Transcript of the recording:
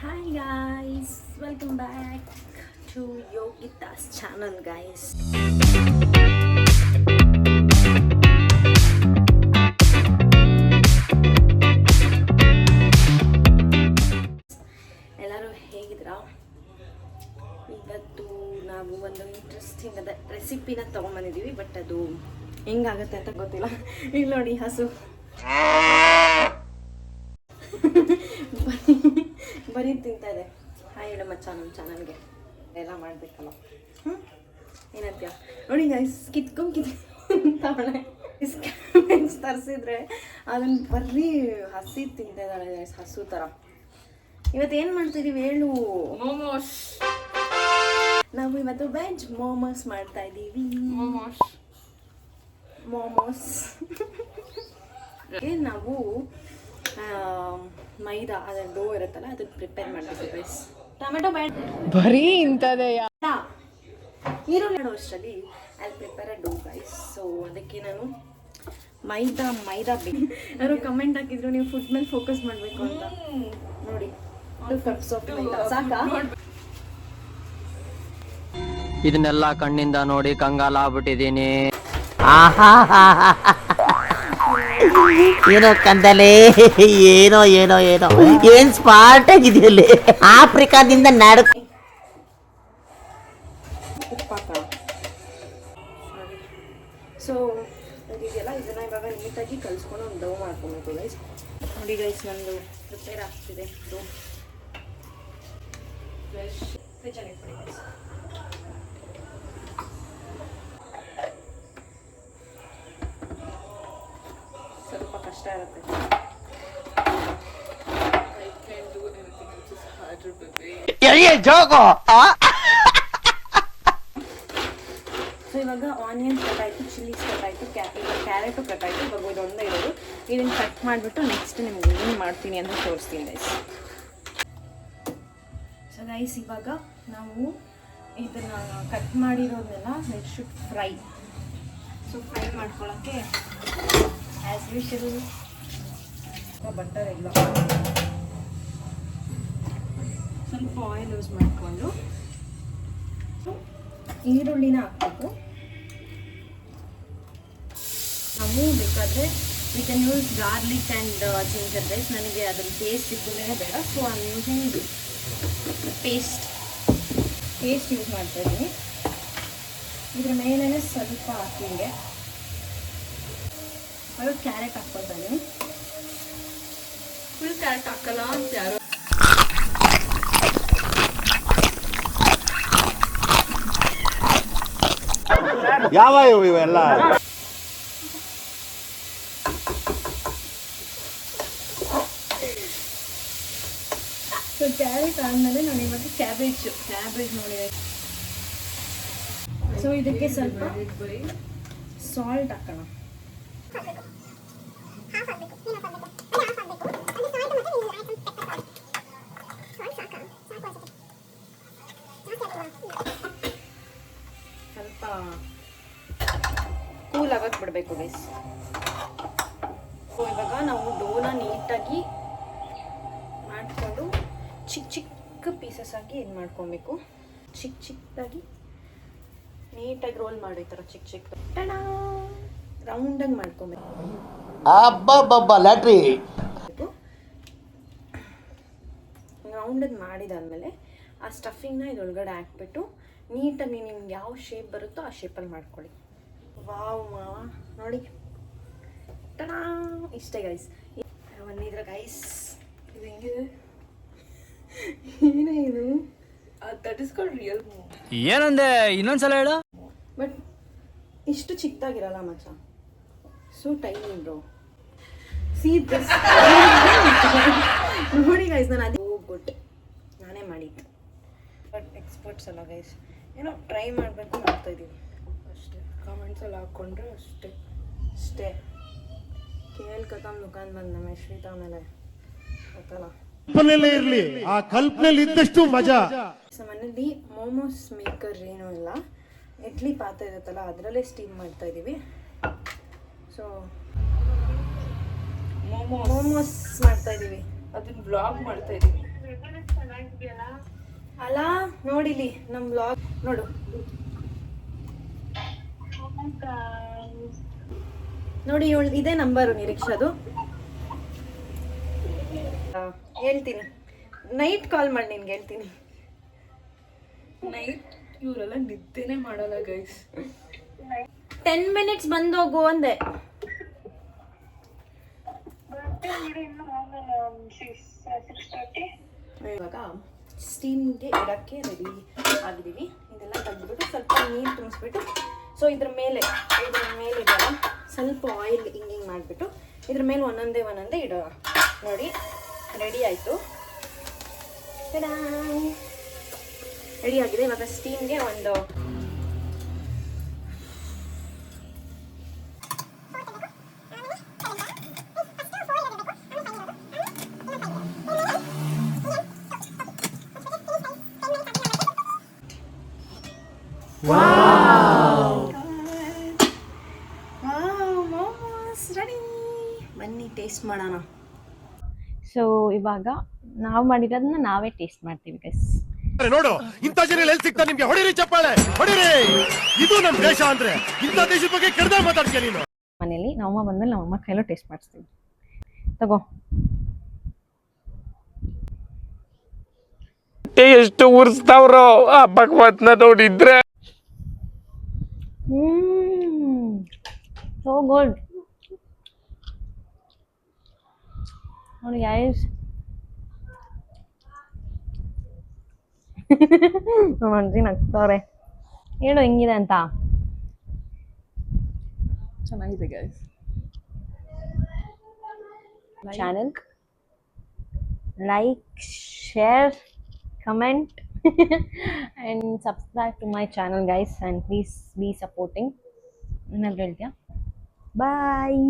Hi guys, welcome back to Yogita's channel guys. ಎಲ್ಲರೂ ಹೇಗಿದ್ದೀರಾ? ಇವತ್ತು ನಾವು ಒಂದು ಇಂಟ್ರೆಸ್ಟಿಂಗ್ ಆದ ರೆಸಿಪಿನ ತೊಗೊಂಡ್ಬಂದಿದ್ದೀವಿ, ಬಟ್ ಅದು ಹೆಂಗಾಗುತ್ತೆ ಅಂತ ಗೊತ್ತಿಲ್ಲ. ಇಲ್ಲಿ ನೋಡಿ ಹಸು ಬರೀ ತಿಂತಾ ಇದೆ. ಹಾಯ್ ಹೇಳು ಮಚ್ಚ, ನಮ್ಮ ಚಾನಲ್ಗೆ ಎಲ್ಲ ಮಾಡಬೇಕಲ್ಲ. ಏನಂತೀಯ ನೋಡಿ ಗೈಸ್, ಕಿತ್ಕೊಂಡ್ತಾವಳೆ. ಮೆಣಸು ತರಿಸಿದ್ರೆ ಅದನ್ನು ಬರೀ ಹಸಿ ತಿಂತಾ ಇದ್ದಾಳೆ ಗೈಸ್, ಹಸು ಥರ. ಇವತ್ತೇನು ಮಾಡ್ತಿದ್ದೀವಿ ಹೇಳು? ಮೋಮೋಸ್. ನಾವು ಇವತ್ತು ವೆಜ್ ಮೋಮೋಸ್ ಮಾಡ್ತಾ ಇದ್ದೀವಿ. ಮೋಮೋಸ್ ನಾವು ಮೈದಾ ಅದರ ಡೋ ಇರುತ್ತಲ್ಲ, ಅದನ್ನ ಪ್ರಿಪೇರ್ ಮಾಡಬೇಕು ಗೈಸ್. ಟೊಮೆಟೊ ಬರೀ ಇಂಥದೇ ಈರುಳ್ಳಿ ಅಷ್ಟರಲ್ಲಿ ಅಲ್ಲಿ ಪ್ರಿಪೇರ್ ಡೋ ಗೈಸ್. ಸೊ ಅದಕ್ಕೆ ನಾನು ಮೈದಾ ಬೇಕು. ಯಾರು ಕಮೆಂಟ್ ಹಾಕಿದ್ರು ನೀವು ಫುಡ್ ಮೇಲೆ ಫೋಕಸ್ ಮಾಡಬೇಕು ಅಂತ. ನೋಡಿ 2 cups ಆಫ್ ಮೈದಾ ಸಾಕಾ? ಇದನ್ನೆಲ್ಲ ಕಣ್ಣಿಂದ ನೋಡಿ ಕಂಗಾಲ ಆಗ್ಬಿಟ್ಟಿದೀನಿ. ಏನೋ ಕಂದಲೆ, ಏನೋ ಏನೋ ಏನೋ ಏನ್ ಸ್ಪಾಟ್ ಆಗಿದೆಯಲ್ಲಿ ಆಫ್ರಿಕಾದಿಂದ ನಡ್ಕ. ಸೊ ಇದೆಯಲ್ಲ, ಇದನ್ನ ಇವಾಗ ನೀಟಾಗಿ ಕಲಿಸ್ಕೊಂಡು ಒಂದು ಡೋ ಮಾಡ್ಕೊಬೇಕು ಗೈಸ್. ನೋಡಿ ಗೈಸ್, ನಂದು ಪ್ರಿಪೇರ್ ಆಗ್ತಿದೆ ಡೋ. ಫ್ರಿಜ್ಜಲ್ಲಿ ಇಟ್ಬಿಡಿ ಗೈಸ್. ಸ್ವಲ್ಪ ಕಷ್ಟ ಇರುತ್ತೆ. ಸೊ ಇವಾಗ ಆನಿಯನ್ಸ್ ಕಟ್ ಆಯಿತು, ಚಿಲ್ಲೀಸ್ ಕಟ್ ಆಯಿತು, ಕ್ಯಾರೆಟು ಕಟ್ ಆಯಿತು. ಇವಾಗ ಇದೊಂದೇ ಇರೋದು. ಇದನ್ನು ಕಟ್ ಮಾಡಿಬಿಟ್ಟು ನೆಕ್ಸ್ಟ್ ನಿಮ್ಗೆ ಏನು ಮಾಡ್ತೀನಿ ಅಂತ ತೋರಿಸ್ತೀನಿ ಗೈಸ್. ಸೊ ಗೈಸ್, ಇವಾಗ ನಾವು ಇದನ್ನು ಕಟ್ ಮಾಡಿರೋದನ್ನೆಲ್ಲ let should fry. So fry ಮಾಡ್ಕೊಳ್ಳೋಕ್ಕೆ ಆ್ಯಸ್ ಯೂಶುವಲ್ ಬಟರ್ ಇಲ್ಲ, ಸ್ವಲ್ಪ ಆಯಿಲ್ ಯೂಸ್ ಮಾಡಿಕೊಂಡು ಈರುಳ್ಳಿನ ಹಾಕಬೇಕು. ನಾವು ಬೇಕಾದರೆ we can use garlic and ginger rice. ನನಗೆ ಅದ್ರ ಟೇಸ್ಟ್ ಸಿಕ್ಕುದೇ ಬೇಡ, so I am using paste use ಮಾಡ್ತಾ ಇದ್ದೀನಿ. ಇದ್ರ ಮೇಲೇ ಸ್ವಲ್ಪ ಹಾಕಿಂಗೆ ಅದು ಕ್ಯಾರೆಟ್ ಹಾಕ್ಕೊಳ್ತಾ ಇದ್ದೀನಿ. ಫುಲ್ ಕ್ಯಾರೆಟ್ ಹಾಕಲ್ಲ ಅಂತ ಯಾರು ಯಾವ ಇವೆಲ್ಲ? ಸೊ ಕ್ಯಾರೆಟ್ ಆದಮೇಲೆ ನಾನು ಇವಾಗ ಕ್ಯಾಬೇಜ್ ನೋಡಿದೆ. ಸೊ ಇದಕ್ಕೆ ಸ್ವಲ್ಪ ಸಾಲ್ಟ್ ಹಾಕೋಣ. ಸ್ವಲ್ಪ ಕೂಲ್ ಆಗಕ್ಕೆ ಬಿಡಬೇಕು ಗೈಸ್. ಸೊ ಇವಾಗ ನಾವು ಡೋನ ನೀಟಾಗಿ ಮಾಡಿಕೊಂಡು ಚಿಕ್ಕ ಪೀಸಸ್ ಆಗಿ ಇದು ಮಾಡ್ಕೊಬೇಕು. ಚಿಕ್ಕದಾಗಿ ನೀಟಾಗಿ ರೋಲ್ ಮಾಡಿ, ಈ ಥರ ಚಿಕ್ಕ ರೌಂಡಾಗಿ ಮಾಡ್ಕೊಬೇಕು. ಲ್ಯಾಟ್ರಿ ರೌಂಡಾಗಿ ಮಾಡಿದಾದ್ಮೇಲೆ ಆ ಸ್ಟಫಿಂಗ್ನ ಇದರೊಳಗಡೆ ಹಾಕ್ಬಿಟ್ಟು ನೀಟಾಗಿ ನಿಮ್ಗೆ ಯಾವ ಶೇಪ್ ಬರುತ್ತೋ ಆ ಶೇಪಲ್ಲಿ ಮಾಡ್ಕೊಳ್ಳಿ. ವಾವ್ ಮಾವ ನೋಡಿ, ಟಡಾ ಇಷ್ಟೇ ಗೈಸ್. ಒಂದಿದ್ರ ಗೈಸ್, ಇದು ಹೆಂಗಿದೆ? ಏನೇ ಇದು? That is called real. ಏನಂದೆ ಇನ್ನೊಂದ್ಸಲ ಹೇಳು. ಬಟ್ ಇಷ್ಟು ಚಿಕ್ಕದಾಗಿರಲ್ಲ ಮಚ್ಚ. So tiny bro, see this. ನೋಡಿ ಗೈಸ್, ನಾನು ಅದೇ ಗುಡ್ ನಾನೇ ಮಾಡಿದ್ದು. ಬಟ್ ಎಕ್ಸ್ಪರ್ಟ್ಸ್ ಅಲ್ಲ ಗೈಸ್, ಏನೋ ಟ್ರೈ ಮಾಡಬೇಕು ಮಾಡ್ತಾಯಿದ್ದೀವಿ ಅಷ್ಟೇ. ಕಾಮೆಂಟ್ಸಲ್ಲಿ ಹಾಕ್ಕೊಂಡ್ರೆ ಅಷ್ಟೇ. ಕೇಳ್ ಕಥಮ್ ದುಕಾನ್ ಬಂದು ನಮ್ಮ ಶ್ರೀತಾ ಮೇಲೆ ಗೊತ್ತಲ್ಲ. ಕಲ್ಪನೆಯಲ್ಲೇ ಇರ್ಲಿ, ಆ ಕಲ್ಪನೆಯಲ್ಲಿ ಇದ್ದಷ್ಟು ಮಜಾ. ಸೊ ಮನೇಲಿ ಮೋಮೋಸ್ ಮೇಕರ್ ಏನೂ ಇಲ್ಲ, ಇಡ್ಲಿ ಪಾತ್ರೆ ಇರುತ್ತಲ್ಲ ಅದರಲ್ಲೇ ಸ್ಟೀಮ್ ಮಾಡ್ತಾ ಇದ್ದೀವಿ. ಸೊ ಮೋಮೋಸ್ ಮಾಡ್ತಾ ಇದ್ದೀವಿ. ಅದನ್ನ ಬ್ಲಾಗ್ ಮಾಡ್ತಾ ಇದ್ದೀವಿ. ಅಲ್ಲ ನೋಡಿಲಿ ನಮ್ಮ ಬ್ಲಾಗ್ ನೋಡು. ನೋಡಿ ಇದೇ ನಂಬರು ನಿರೀಕ್ಷದು. ಹೇಳ್ತೀನಿ ನೈಟ್ ಕಾಲ್ ಮಾಡಿ ನಿನ್ಗೆ ಹೇಳ್ತೀನಿ. ನೈಟ್ ಇವರೆಲ್ಲ ನಿದ್ದೆನೇ ಮಾಡಲ್ಲ ಗೈಸ್. 10 ಮಿನಿಟ್ಸ್ ಬಂದೋಗು ಅಂದೆ. ಇವಾಗ ಸ್ಟೀಮ್ಗೆ ಇಡಕ್ಕೆ ರೆಡಿ ಆಗಿದ್ದೀವಿ. ಇದೆಲ್ಲ ತೆಗೆದ್ಬಿಟ್ಟು ಸ್ವಲ್ಪ ನೀರು ತುಂಬಿಸ್ಬಿಟ್ಟು, ಸೊ ಇದ್ರ ಮೇಲೆ ಇದೆಲ್ಲ ಸ್ವಲ್ಪ ಆಯಿಲ್ ಹಿಂಗಿಂಗ್ ಮಾಡಿಬಿಟ್ಟು ಇದ್ರ ಮೇಲೆ ಒಂದೊಂದೇ ಇಡೋಣ. ನೋಡಿ ರೆಡಿ ಆಯಿತು, ರೆಡಿ ಆಗಿದೆ. ಇವಾಗ ಸ್ಟೀಮ್ಗೆ ಒಂದು ರೆಡಿ. ಬನ್ನಿ ಟೇಸ್ಟ್ ಮಾಡೋಣ. ಸೊ ಇವಾಗ ನಾವು ಮಾಡಿರೋದನ್ನ ನಾವೇ ಟೇಸ್ಟ್ ಮಾಡ್ತೀವಿ ಗೈಸ್. ನೋಡು ಇಂಥ ಜನ ಎಲ್ಲಿ ಸಿಗ್ತಾ ನಿಮ್ಗೆ. ಹೊಡಿರಿ ಚಪ್ಪಾಳೆ ಹೊಡಿರಿ. ಇದು ನಮ್ ದೇಶ ಅಂದ್ರೆ ಇಂಥ ದೇಶದ ಬಗ್ಗೆ ಕೆಡ್ದ ಮಾತಾಡ್ತೀಯ ನೀನು. ಮನೇಲಿ ನಮ್ಮಮ್ಮ ಬಂದ್ಮೇಲೆ ನಮ್ಮಮ್ಮ ಕೈಲೂ ಟೇಸ್ಟ್ ಮಾಡಿಸ್ತೀವಿ. ತಗೋ. ಎಷ್ಟು ಉರ್ಸ್ತಾವ್ರೋ ಆ ಭಗವತ್ನ ನೋಡಿದ್ರೆ. So good. ನೋಡಿ ಗೈಸ್, ಮಂದಿ ನಗ್ತವ್ರೆ. ಹೇಳು ಹೆಂಗಿದೆ ಅಂತ. ಚೆನ್ನಾಗಿದೆ guys. Channel like, share, comment and subscribe to my channel guys, and please be supporting. Bye.